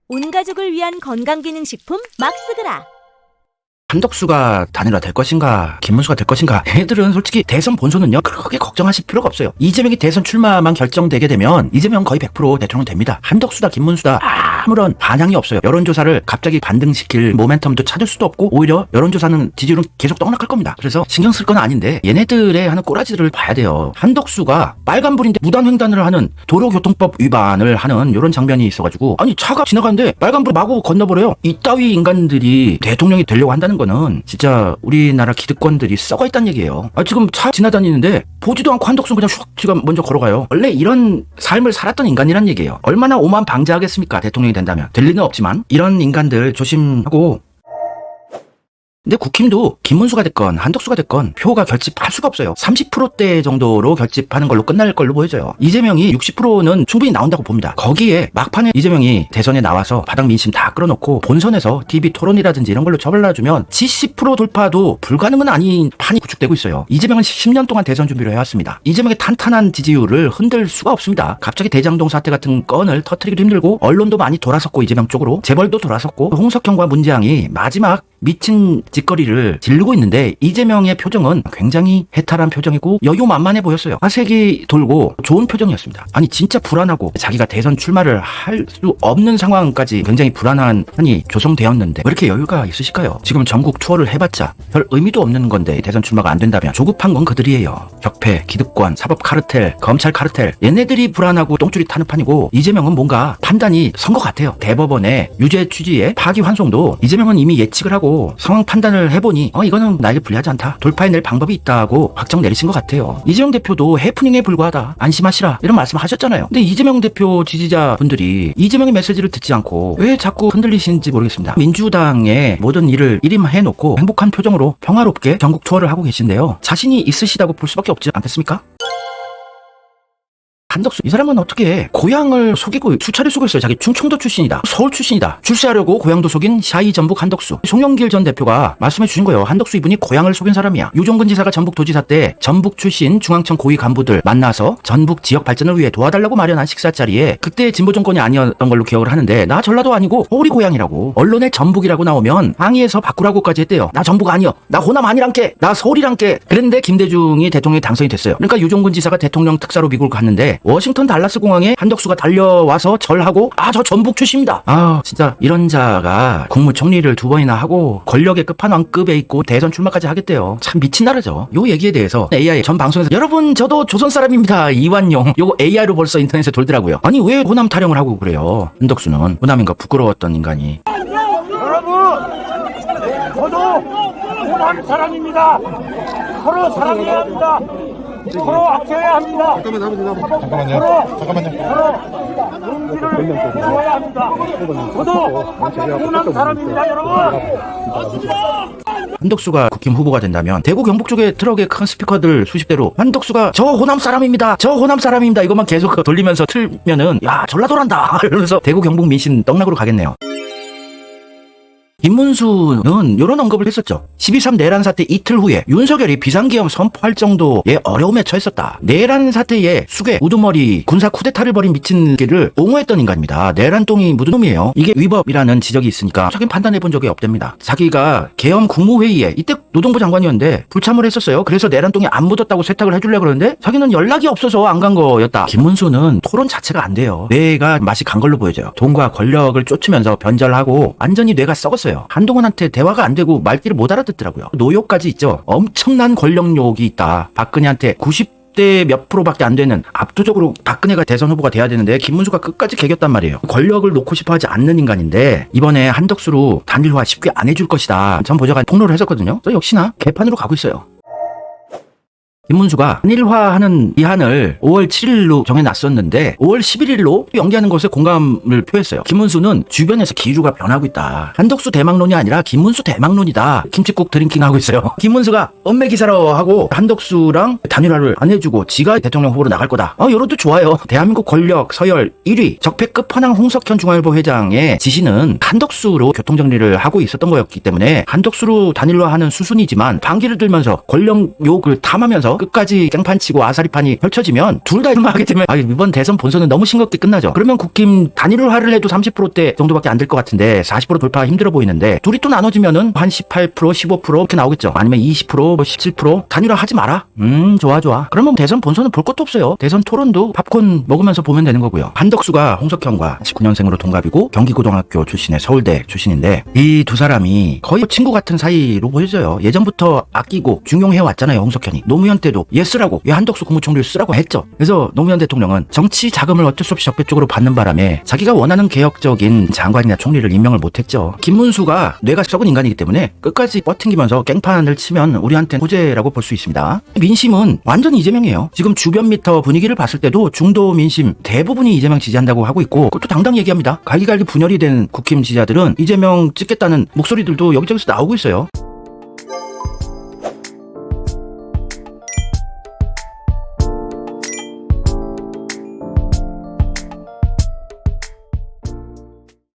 온 가족을 위한 건강기능식품 막스그라. 한덕수가 단일화 될 것인가 김문수가 될 것인가, 얘들은 솔직히 대선 본선은요 그렇게 걱정하실 필요가 없어요. 이재명이 대선 출마만 결정되게 되면 이재명 거의 100% 대통령 됩니다. 한덕수다 김문수다 아무런 반향이 없어요. 여론조사를 갑자기 반등시킬 모멘텀도 찾을 수도 없고, 오히려 여론조사는 지지율은 계속 떡락할 겁니다. 그래서 신경 쓸 건 아닌데 얘네들의 하는 꼬라지를 봐야 돼요. 한덕수가 빨간불인데 무단횡단을 하는, 도로교통법 위반을 하는 이런 장면이 있어가지고, 아니 차가 지나가는데 빨간불 마구 건너버려요. 이따위 인간들이 대통령이 되려고 한다는 거는 진짜 우리나라 기득권들이 썩어 있다는 얘기예요. 지금 차 지나다니는데 보지도 않고 한덕수는 그냥 슉 지가 먼저 걸어가요. 원래 이런 삶을 살았던 인간이란 얘기예요. 얼마나 오만 방자하겠습니까? 대통령이 된다면. 될 리는 없지만 이런 인간들 조심하고. 근데 국힘도 김문수가 됐건 한덕수가 됐건 표가 결집할 수가 없어요. 30%대 정도로 결집하는 걸로 끝날 걸로 보여져요. 이재명이 60%는 충분히 나온다고 봅니다. 거기에 막판에 이재명이 대선에 나와서 바닥 민심 다 끌어놓고 본선에서 TV 토론이라든지 이런 걸로 쳐발라주면 70% 돌파도 불가능은 아닌 판이 구축되고 있어요. 이재명은 10년 동안 대선 준비를 해왔습니다. 이재명의 탄탄한 지지율을 흔들 수가 없습니다. 갑자기 대장동 사태 같은 건을 터뜨리기도 힘들고, 언론도 많이 돌아섰고, 이재명 쪽으로 재벌도 돌아섰고, 홍석현과 문재양이 마지막 미친 짓거리를 지르고 있는데, 이재명의 표정은 굉장히 해탈한 표정이고 여유만만해 보였어요. 화색이 돌고 좋은 표정이었습니다. 아니 진짜 불안하고, 자기가 대선 출마를 할 수 없는 상황까지 굉장히 불안한 판이 조성되었는데 왜 이렇게 여유가 있으실까요? 지금 전국 투어를 해봤자 별 의미도 없는 건데, 대선 출마가 안 된다면 조급한 건 그들이에요. 격패, 기득권, 사법 카르텔, 검찰 카르텔, 얘네들이 불안하고 똥줄이 타는 판이고, 이재명은 뭔가 판단이 선 것 같아요. 대법원의 유죄 취지의 파기환송도 이재명은 이미 예측을 하고 상황 판단을 해보니 이거는 나에게 불리하지 않다, 돌파해낼 방법이 있다고 확정 내리신 것 같아요. 이재명 대표도 해프닝에 불과하다, 안심하시라 이런 말씀 하셨잖아요. 근데 이재명 대표 지지자분들이 이재명의 메시지를 듣지 않고 왜 자꾸 흔들리시는지 모르겠습니다. 민주당의 모든 일을 일임해놓고 행복한 표정으로 평화롭게 전국 투어를 하고 계신데요, 자신이 있으시다고 볼 수밖에 없지 않겠습니까? 한덕수, 이 사람은 어떻게 고향을 속이고 수차례 속였어요. 있어요. 자기 충청도 출신이다, 서울 출신이다, 출세하려고 고향도 속인 샤이 전북 한덕수. 송영길 전 대표가 말씀해 주신 거예요. 한덕수 이분이 고향을 속인 사람이야. 유종근 지사가 전북 도지사 때 전북 출신 중앙청 고위 간부들 만나서 전북 지역 발전을 위해 도와달라고 마련한 식사 자리에, 그때 진보 정권이 아니었던 걸로 기억을 하는데, 나 전라도 아니고 서울이 고향이라고, 언론에 전북이라고 나오면 항의해서 바꾸라고까지 했대요. 나 전북 아니여, 나 호남 아니란께, 나 서울이란께. 그랬는데 김대중이 대통령이 당선이 됐어요. 그러니까 유종근 지사가 대통령 특사로 미국을 갔는데 워싱턴 달라스 공항에 한덕수가 달려와서 절하고, 저 전북 출신입니다. 진짜 이런 자가 국무총리를 2번이나 하고 권력의 끝판왕급에 있고 대선 출마까지 하겠대요. 참 미친 나라죠. 요 얘기에 대해서 AI 전 방송에서, 여러분 저도 조선 사람입니다, 이완용, 요거 AI로 벌써 인터넷에 돌더라고요. 아니 왜 호남 타령을 하고 그래요? 한덕수는 호남인가 부끄러웠던 인간이. 여러분, 저도 호남 사람입니다. 서로 사랑해야 합니다. 서로 아껴야 합니다. 잠깐만요. 서로 용기를 주어야 합니다. 저도 호남 사람입니다, 여러분. 한덕수가 국힘 후보가 된다면 대구 경북 쪽에 트럭에 큰 스피커들 수십 대로 한덕수가 저 호남 사람입니다, 저 호남 사람입니다 이것만 계속 돌리면서 틀면은, 야 전라도란다 이러면서 대구 경북 민심 떡락으로 가겠네요. 김문수는 이런 언급을 했었죠. 12.3 내란 사태 이틀 후에 윤석열이 비상계엄 선포할 정도의 어려움에 처했었다. 내란 사태에 수괴, 우두머리, 군사 쿠데타를 벌인 미친개를 옹호했던 인간입니다. 내란똥이 묻은 놈이에요. 이게 위법이라는 지적이 있으니까 자기는 판단해본 적이 없답니다. 자기가 계엄 국무회의에, 이때 노동부 장관이었는데 불참을 했었어요. 그래서 내란똥이 안 묻었다고 세탁을 해주려고 그러는데 자기는 연락이 없어서 안 간 거였다. 김문수는 토론 자체가 안 돼요. 뇌가 맛이 간 걸로 보여져요. 돈과 권력을 쫓으면서 변절하고 완전히 뇌가 썩었어요. 한동훈한테 대화가 안 되고 말귀를 못 알아듣더라고요. 노욕까지 있죠. 엄청난 권력욕이 있다. 박근혜한테 90대 몇 프로밖에 안 되는, 압도적으로 박근혜가 대선 후보가 돼야 되는데 김문수가 끝까지 개겼단 말이에요. 권력을 놓고 싶어 하지 않는 인간인데 이번에 한덕수로 단일화 쉽게 안 해줄 것이다, 전 보좌관 폭로를 했었거든요. 또 역시나 개판으로 가고 있어요. 김문수가 단일화하는 기한을 5월 7일로 정해놨었는데 5월 11일로 연기하는 것에 공감을 표했어요. 김문수는 주변에서 기류가 변하고 있다. 한덕수 대망론이 아니라 김문수 대망론이다. 김칫국 드링킹하고 있어요. 김문수가 엄매 기사로 하고 한덕수랑 단일화를 안 해주고 지가 대통령 후보로 나갈 거다. 이것도 좋아요. 대한민국 권력 서열 1위 적폐 끝판왕 홍석현 중앙일보 회장의 지시는 한덕수로 교통정리를 하고 있었던 거였기 때문에 한덕수로 단일화하는 수순이지만, 반기를 들면서 권력 욕을 탐하면서 있어요. 끝까지 깽판치고 아사리판이 펼쳐지면 둘 다 출마하게 되면 이번 대선 본선은 너무 싱겁게 끝나죠. 그러면 국힘 단일화를 해도 30%대 정도밖에 안 될 것 같은데 40% 돌파가 힘들어 보이는데 둘이 또 나눠지면은 한 18%, 15% 이렇게 나오겠죠. 아니면 20%, 17% 단일화 하지 마라. 좋아. 그러면 대선 본선은 볼 것도 없어요. 대선 토론도 팝콘 먹으면서 보면 되는 거고요. 한덕수가 홍석현과 19년생으로 동갑이고 경기고등학교 출신의 서울대 출신인데 이 두 사람이 거의 친구 같은 사이로 보여져요. 예전부터 아끼고 중용해 왔잖아요. 홍석현이 노무현 때도 얘 쓰라고, 얘 한덕수 국무총리를 쓰라고 했죠. 그래서 노무현 대통령은 정치 자금을 어쩔 수 없이 적배 쪽으로 받는 바람에 자기가 원하는 개혁적인 장관이나 총리를 임명을 못했죠. 김문수가 뇌가 썩은 인간이기 때문에 끝까지 버팅기면서 깽판을 치면 우리한테는 호재라고 볼 수 있습니다. 민심은 완전 이재명이에요. 지금 주변 미터 분위기를 봤을 때도 중도 민심 대부분이 이재명 지지한다고 하고 있고 그것도 당당히 얘기합니다. 갈기갈기 분열이 된 국힘 지지자들은 이재명 찍겠다는 목소리들도 여기저기서 나오고 있어요.